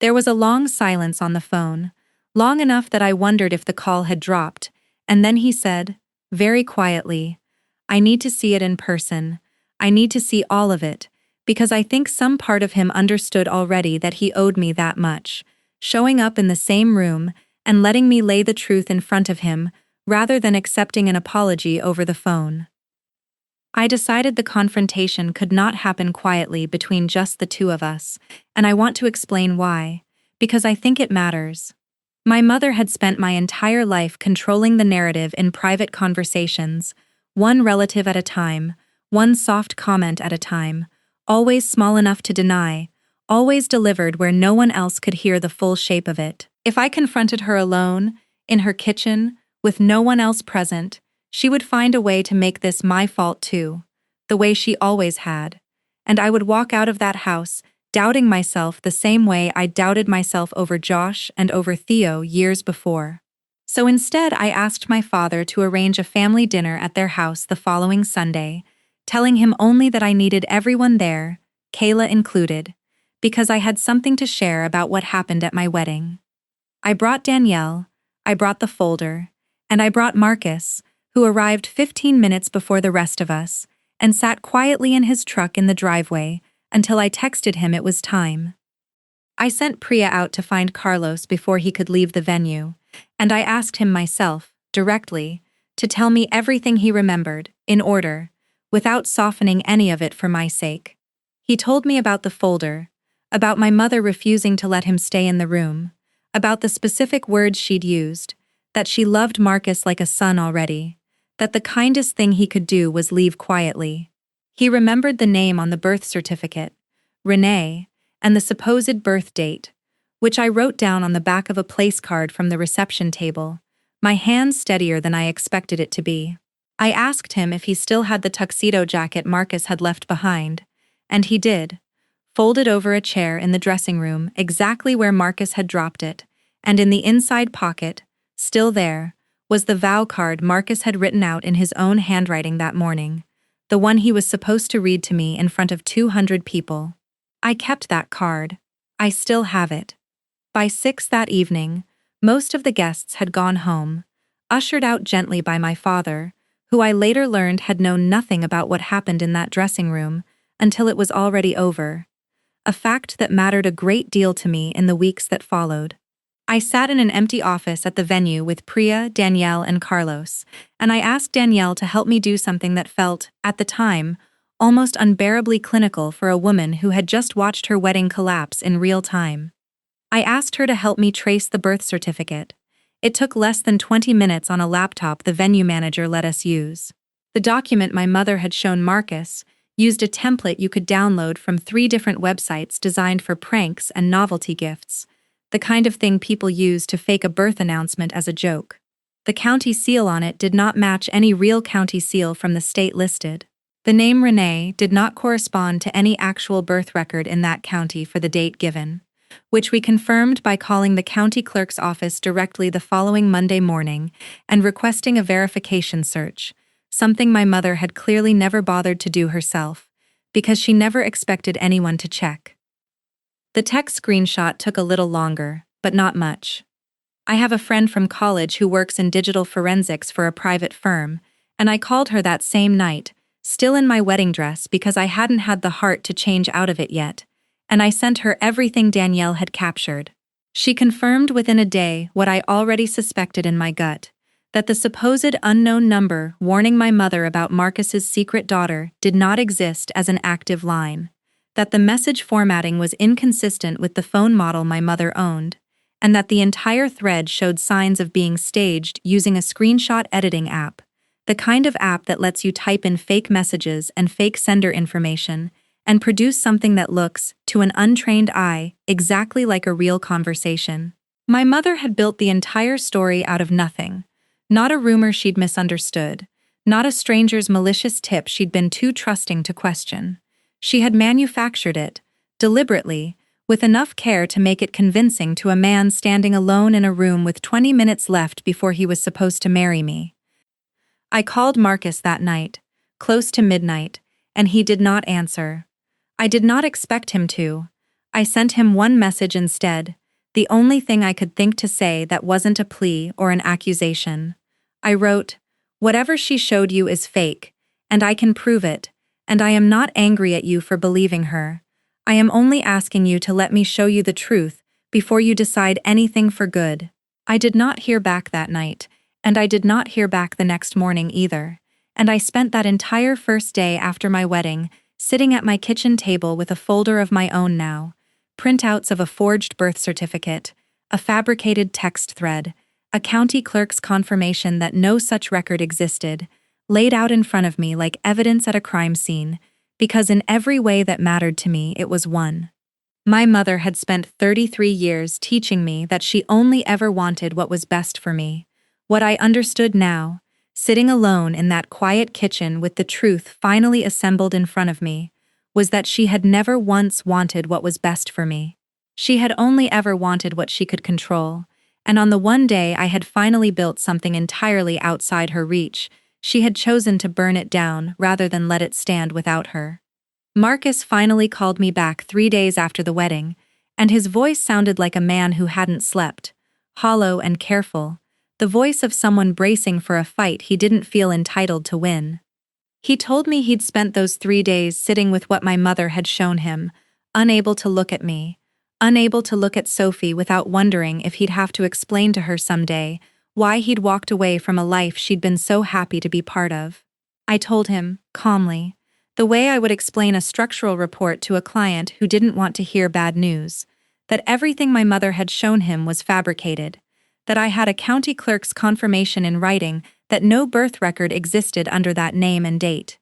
There was a long silence on the phone, long enough that I wondered if the call had dropped, and then he said, very quietly, I need to see it in person. I need to see all of it, because I think some part of him understood already that he owed me that much, showing up in the same room and letting me lay the truth in front of him rather than accepting an apology over the phone. I decided the confrontation could not happen quietly between just the two of us, and I want to explain why, because I think it matters. My mother had spent my entire life controlling the narrative in private conversations, one relative at a time, one soft comment at a time, always small enough to deny, always delivered where no one else could hear the full shape of it. If I confronted her alone, in her kitchen, with no one else present, she would find a way to make this my fault too, the way she always had, and I would walk out of that house doubting myself the same way I doubted myself over Josh and over Theo years before. So instead I asked my father to arrange a family dinner at their house the following Sunday, telling him only that I needed everyone there, Kayla included, because I had something to share about what happened at my wedding. I brought Danielle, I brought the folder, and I brought Marcus, who arrived 15 minutes before the rest of us, and sat quietly in his truck in the driveway until I texted him it was time. I sent Priya out to find Carlos before he could leave the venue, and I asked him myself, directly, to tell me everything he remembered, in order, without softening any of it for my sake. He told me about the folder, about my mother refusing to let him stay in the room, about the specific words she'd used, that she loved Marcus like a son already, that the kindest thing he could do was leave quietly. He remembered the name on the birth certificate, Renee, and the supposed birth date, which I wrote down on the back of a place card from the reception table, my hand steadier than I expected it to be. I asked him if he still had the tuxedo jacket Marcus had left behind, and he did, folded over a chair in the dressing room exactly where Marcus had dropped it, and in the inside pocket, still there, was the vow card Marcus had written out in his own handwriting that morning, the one he was supposed to read to me in front of 200 people. I kept that card. I still have it. By 6 that evening, most of the guests had gone home, ushered out gently by my father, who I later learned had known nothing about what happened in that dressing room until it was already over, a fact that mattered a great deal to me in the weeks that followed. I sat in an empty office at the venue with Priya, Danielle, and Carlos, and I asked Danielle to help me do something that felt, at the time, almost unbearably clinical for a woman who had just watched her wedding collapse in real time. I asked her to help me trace the birth certificate. It took less than 20 minutes on a laptop the venue manager let us use. The document my mother had shown Marcus used a template you could download from 3 different websites designed for pranks and novelty gifts, the kind of thing people use to fake a birth announcement as a joke. The county seal on it did not match any real county seal from the state listed. The name Renee did not correspond to any actual birth record in that county for the date given, which we confirmed by calling the county clerk's office directly the following Monday morning and requesting a verification search, something my mother had clearly never bothered to do herself, because she never expected anyone to check. The text screenshot took a little longer, but not much. I have a friend from college who works in digital forensics for a private firm, and I called her that same night, still in my wedding dress because I hadn't had the heart to change out of it yet, and I sent her everything Danielle had captured. She confirmed within a day what I already suspected in my gut, that the supposed unknown number warning my mother about Marcus's secret daughter did not exist as an active line, that the message formatting was inconsistent with the phone model my mother owned, and that the entire thread showed signs of being staged using a screenshot editing app, the kind of app that lets you type in fake messages and fake sender information and produce something that looks, to an untrained eye, exactly like a real conversation. My mother had built the entire story out of nothing, not a rumor she'd misunderstood, not a stranger's malicious tip she'd been too trusting to question. She had manufactured it, deliberately, with enough care to make it convincing to a man standing alone in a room with 20 minutes left before he was supposed to marry me. I called Marcus that night, close to midnight, and he did not answer. I did not expect him to. I sent him one message instead, the only thing I could think to say that wasn't a plea or an accusation. I wrote, "Whatever she showed you is fake, and I can prove it, and I am not angry at you for believing her. I am only asking you to let me show you the truth before you decide anything for good." I did not hear back that night, and I did not hear back the next morning either, and I spent that entire first day after my wedding sitting at my kitchen table with a folder of my own now, printouts of a forged birth certificate, a fabricated text thread, a county clerk's confirmation that no such record existed, laid out in front of me like evidence at a crime scene, because in every way that mattered to me it was one. My mother had spent 33 years teaching me that she only ever wanted what was best for me. What I understood now, sitting alone in that quiet kitchen with the truth finally assembled in front of me, was that she had never once wanted what was best for me. She had only ever wanted what she could control, and on the one day I had finally built something entirely outside her reach, she had chosen to burn it down rather than let it stand without her. Marcus finally called me back 3 days after the wedding, and his voice sounded like a man who hadn't slept, hollow and careful, the voice of someone bracing for a fight he didn't feel entitled to win. He told me he'd spent those 3 days sitting with what my mother had shown him, unable to look at me, unable to look at Sophie without wondering if he'd have to explain to her someday why he'd walked away from a life she'd been so happy to be part of. I told him, calmly, the way I would explain a structural report to a client who didn't want to hear bad news, that everything my mother had shown him was fabricated, that I had a county clerk's confirmation in writing that no birth record existed under that name and date,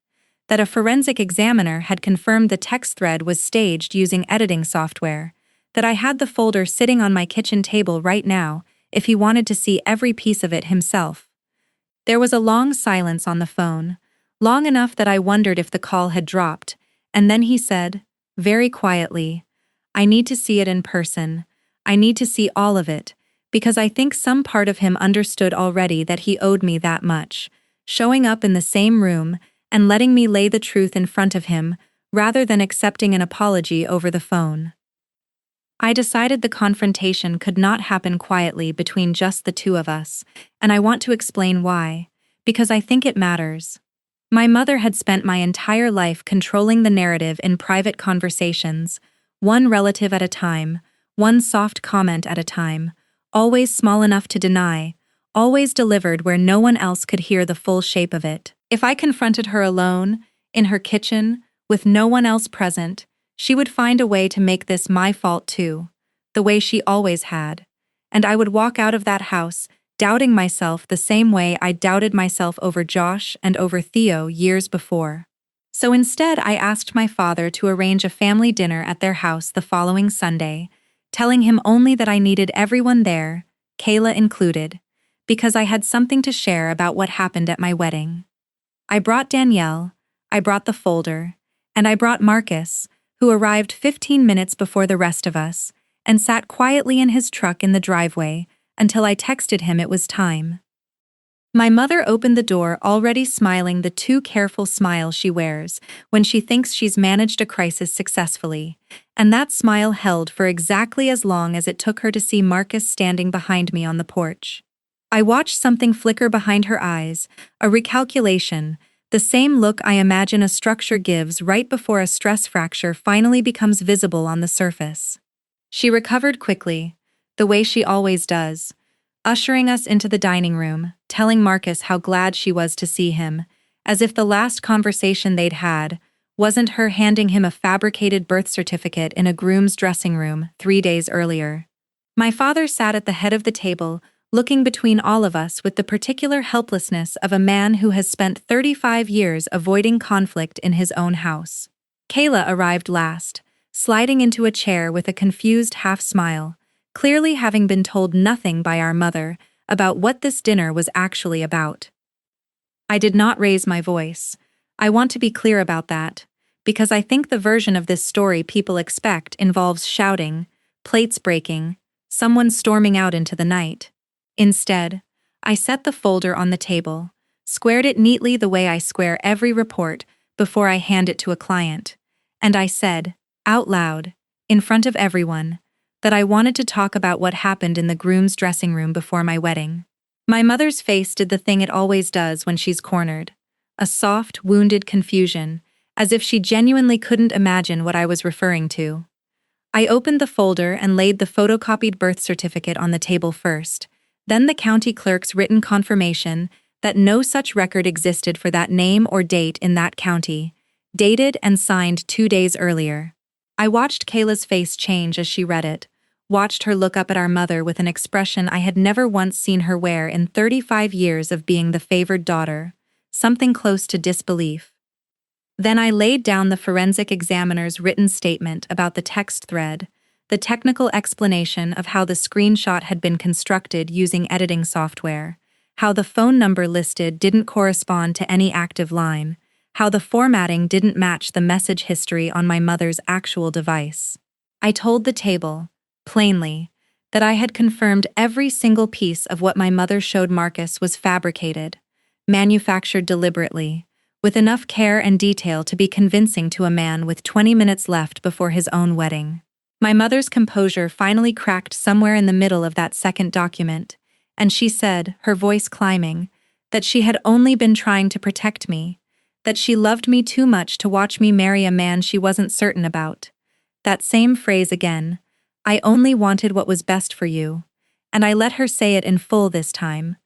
that a forensic examiner had confirmed the text thread was staged using editing software, that I had the folder sitting on my kitchen table right now if he wanted to see every piece of it himself. There was a long silence on the phone, long enough that I wondered if the call had dropped, and then he said, very quietly, "I need to see it in person. I need to see all of it, because I think some part of him understood already that he owed me that much, showing up in the same room and letting me lay the truth in front of him, rather than accepting an apology over the phone." I decided the confrontation could not happen quietly between just the two of us, and I want to explain why, because I think it matters. My mother had spent my entire life controlling the narrative in private conversations, one relative at a time, one soft comment at a time, always small enough to deny, always delivered where no one else could hear the full shape of it. If I confronted her alone, in her kitchen, with no one else present, she would find a way to make this my fault too, the way she always had, and I would walk out of that house, doubting myself the same way I doubted myself over Josh and over Theo years before. So instead I asked my father to arrange a family dinner at their house the following Sunday, telling him only that I needed everyone there, Kayla included, because I had something to share about what happened at my wedding. I brought Danielle, I brought the folder, and I brought Marcus, who arrived 15 minutes before the rest of us, and sat quietly in his truck in the driveway until I texted him it was time. My mother opened the door, already smiling the too careful smile she wears when she thinks she's managed a crisis successfully, and that smile held for exactly as long as it took her to see Marcus standing behind me on the porch. I watched something flicker behind her eyes, a recalculation, the same look I imagine a structure gives right before a stress fracture finally becomes visible on the surface. She recovered quickly, the way she always does, ushering us into the dining room, telling Marcus how glad she was to see him, as if the last conversation they'd had wasn't her handing him a fabricated birth certificate in a groom's dressing room 3 days earlier. My father sat at the head of the table, looking between all of us with the particular helplessness of a man who has spent 35 years avoiding conflict in his own house. Kayla arrived last, sliding into a chair with a confused half-smile, clearly having been told nothing by our mother about what this dinner was actually about. I did not raise my voice. I want to be clear about that, because I think the version of this story people expect involves shouting, plates breaking, someone storming out into the night. Instead, I set the folder on the table, squared it neatly the way I square every report before I hand it to a client, and I said, out loud, in front of everyone, that I wanted to talk about what happened in the groom's dressing room before my wedding. My mother's face did the thing it always does when she's cornered, a soft, wounded confusion, as if she genuinely couldn't imagine what I was referring to. I opened the folder and laid the photocopied birth certificate on the table first, then the county clerk's written confirmation that no such record existed for that name or date in that county, dated and signed 2 days earlier. I watched Kayla's face change as she read it, watched her look up at our mother with an expression I had never once seen her wear in 35 years of being the favored daughter, something close to disbelief. Then I laid down the forensic examiner's written statement about the text thread, the technical explanation of how the screenshot had been constructed using editing software, how the phone number listed didn't correspond to any active line, how the formatting didn't match the message history on my mother's actual device. I told the table, plainly, that I had confirmed every single piece of what my mother showed Marcus was fabricated, manufactured deliberately, with enough care and detail to be convincing to a man with 20 minutes left before his own wedding. My mother's composure finally cracked somewhere in the middle of that second document, and she said, her voice climbing, that she had only been trying to protect me, that she loved me too much to watch me marry a man she wasn't certain about. That same phrase again, I only wanted what was best for you, and I let her say it in full this time,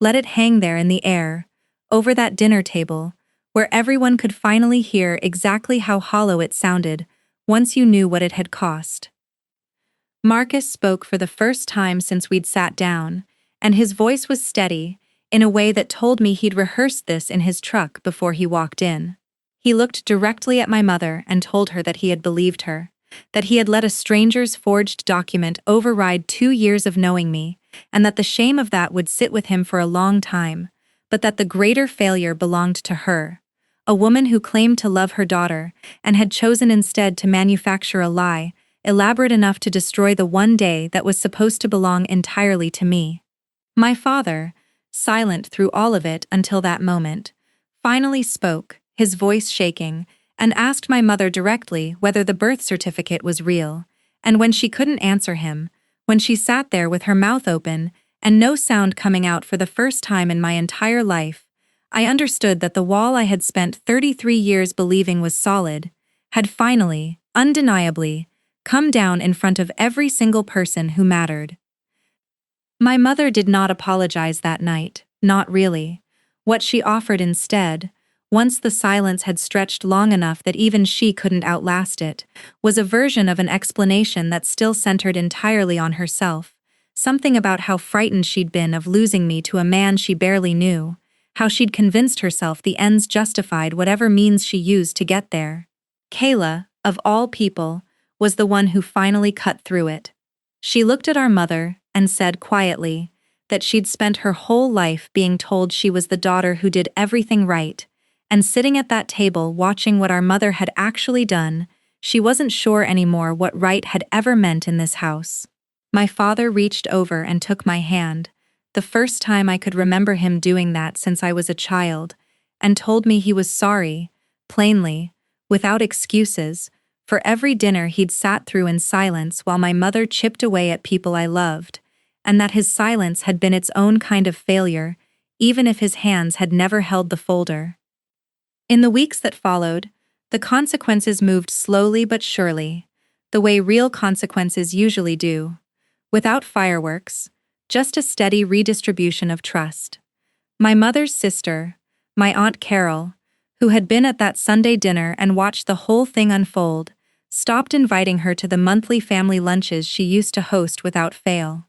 let it hang there in the air, over that dinner table, where everyone could finally hear exactly how hollow it sounded once you knew what it had cost. Marcus spoke for the first time since we'd sat down, and his voice was steady, in a way that told me he'd rehearsed this in his truck before he walked in. He looked directly at my mother and told her that he had believed her, that he had let a stranger's forged document override 2 years of knowing me, and that the shame of that would sit with him for a long time, but that the greater failure belonged to her, a woman who claimed to love her daughter and had chosen instead to manufacture a lie, elaborate enough to destroy the one day that was supposed to belong entirely to me. My father, silent through all of it until that moment, finally spoke, his voice shaking, and asked my mother directly whether the birth certificate was real, and when she couldn't answer him, when she sat there with her mouth open and no sound coming out for the first time in my entire life, I understood that the wall I had spent 33 years believing was solid had finally, undeniably, come down in front of every single person who mattered. My mother did not apologize that night, not really. What she offered instead, once the silence had stretched long enough that even she couldn't outlast it, was a version of an explanation that still centered entirely on herself, something about how frightened she'd been of losing me to a man she barely knew, how she'd convinced herself the ends justified whatever means she used to get there. Kayla, of all people, was the one who finally cut through it. She looked at our mother and said quietly that she'd spent her whole life being told she was the daughter who did everything right, and sitting at that table watching what our mother had actually done, She wasn't sure anymore what right had ever meant in this house. My father reached over and took my hand, the first time I could remember him doing that since I was a child, and told me he was sorry, plainly, without excuses, for every dinner he'd sat through in silence while my mother chipped away at people I loved, and that his silence had been its own kind of failure, even if his hands had never held the folder. In the weeks that followed, the consequences moved slowly but surely, the way real consequences usually do, without fireworks, just a steady redistribution of trust. My mother's sister, my Aunt Carol, who had been at that Sunday dinner and watched the whole thing unfold, stopped inviting her to the monthly family lunches she used to host without fail.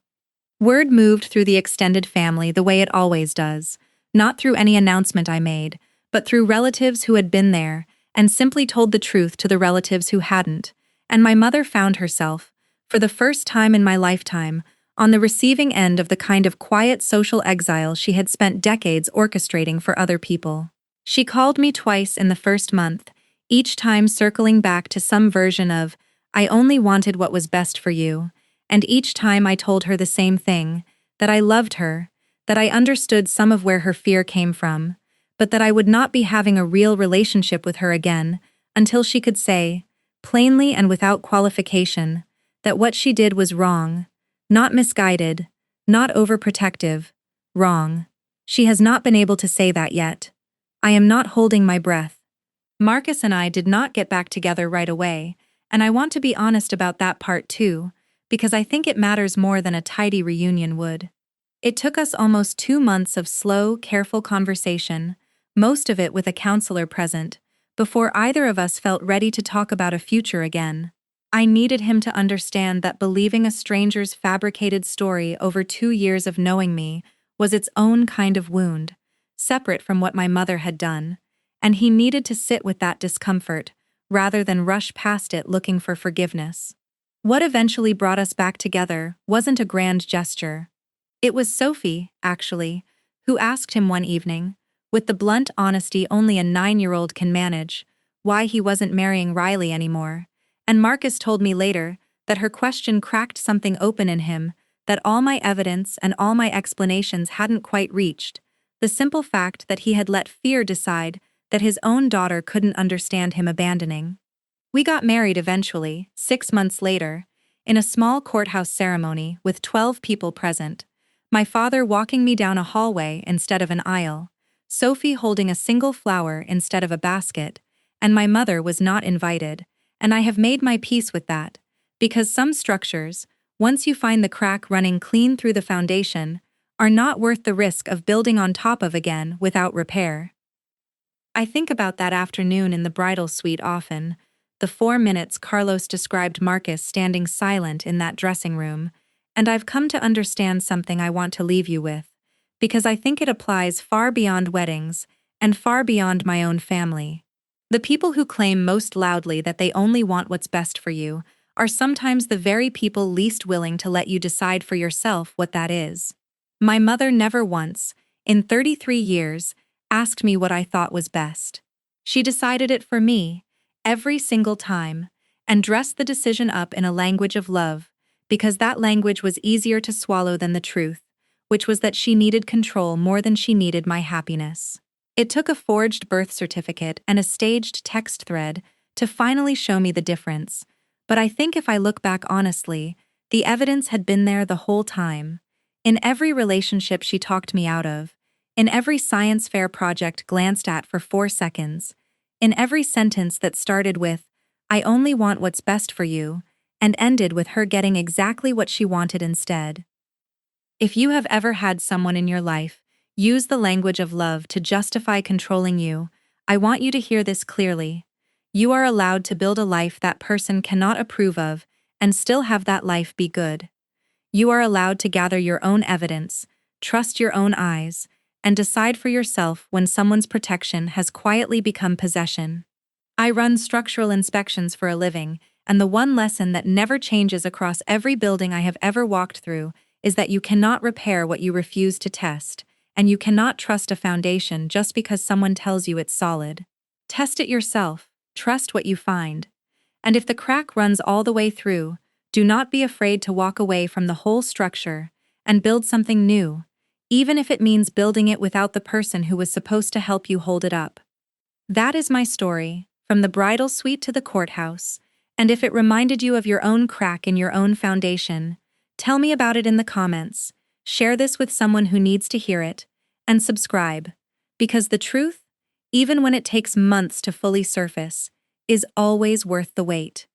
Word moved through the extended family the way it always does, not through any announcement I made, but through relatives who had been there and simply told the truth to the relatives who hadn't, and my mother found herself, for the first time in my lifetime, on the receiving end of the kind of quiet social exile she had spent decades orchestrating for other people. She called me twice in the first month, each time circling back to some version of, "I only wanted what was best for you," and each time I told her the same thing, that I loved her, that I understood some of where her fear came from, but that I would not be having a real relationship with her again until she could say, plainly and without qualification, that what she did was wrong, not misguided, not overprotective, wrong. She has not been able to say that yet. I am not holding my breath. Marcus and I did not get back together right away, and I want to be honest about that part too, because I think it matters more than a tidy reunion would. It took us almost 2 months of slow, careful conversation, most of it with a counselor present, before either of us felt ready to talk about a future again. I needed him to understand that believing a stranger's fabricated story over 2 years of knowing me was its own kind of wound, separate from what my mother had done, and he needed to sit with that discomfort, rather than rush past it looking for forgiveness. What eventually brought us back together wasn't a grand gesture. It was Sophie, actually, who asked him one evening, with the blunt honesty only a 9-year-old can manage, why he wasn't marrying Riley anymore, and Marcus told me later that her question cracked something open in him that all my evidence and all my explanations hadn't quite reached, the simple fact that he had let fear decide that his own daughter couldn't understand him abandoning. We got married eventually, 6 months later, in a small courthouse ceremony with 12 people present, my father walking me down a hallway instead of an aisle, Sophie holding a single flower instead of a basket, and my mother was not invited, and I have made my peace with that, because some structures, once you find the crack running clean through the foundation, are not worth the risk of building on top of again without repair. I think about that afternoon in the bridal suite often, the 4 minutes Carlos described Marcus standing silent in that dressing room, and I've come to understand something I want to leave you with, because I think it applies far beyond weddings and far beyond my own family. The people who claim most loudly that they only want what's best for you are sometimes the very people least willing to let you decide for yourself what that is. My mother never once, in 33 years, asked me what I thought was best. She decided it for me, every single time, and dressed the decision up in a language of love, because that language was easier to swallow than the truth, which was that she needed control more than she needed my happiness. It took a forged birth certificate and a staged text thread to finally show me the difference, but I think if I look back honestly, the evidence had been there the whole time. In every relationship she talked me out of, in every science fair project glanced at for 4 seconds, in every sentence that started with, "I only want what's best for you," and ended with her getting exactly what she wanted instead. If you have ever had someone in your life use the language of love to justify controlling you, I want you to hear this clearly. You are allowed to build a life that person cannot approve of and still have that life be good. You are allowed to gather your own evidence, trust your own eyes, and decide for yourself when someone's protection has quietly become possession. I run structural inspections for a living, and the one lesson that never changes across every building I have ever walked through is that you cannot repair what you refuse to test, and you cannot trust a foundation just because someone tells you it's solid. Test it yourself, trust what you find. And if the crack runs all the way through, do not be afraid to walk away from the whole structure and build something new, even if it means building it without the person who was supposed to help you hold it up. That is my story, from the bridal suite to the courthouse, and if it reminded you of your own crack in your own foundation, tell me about it in the comments, share this with someone who needs to hear it, and subscribe, because the truth, even when it takes months to fully surface, is always worth the wait.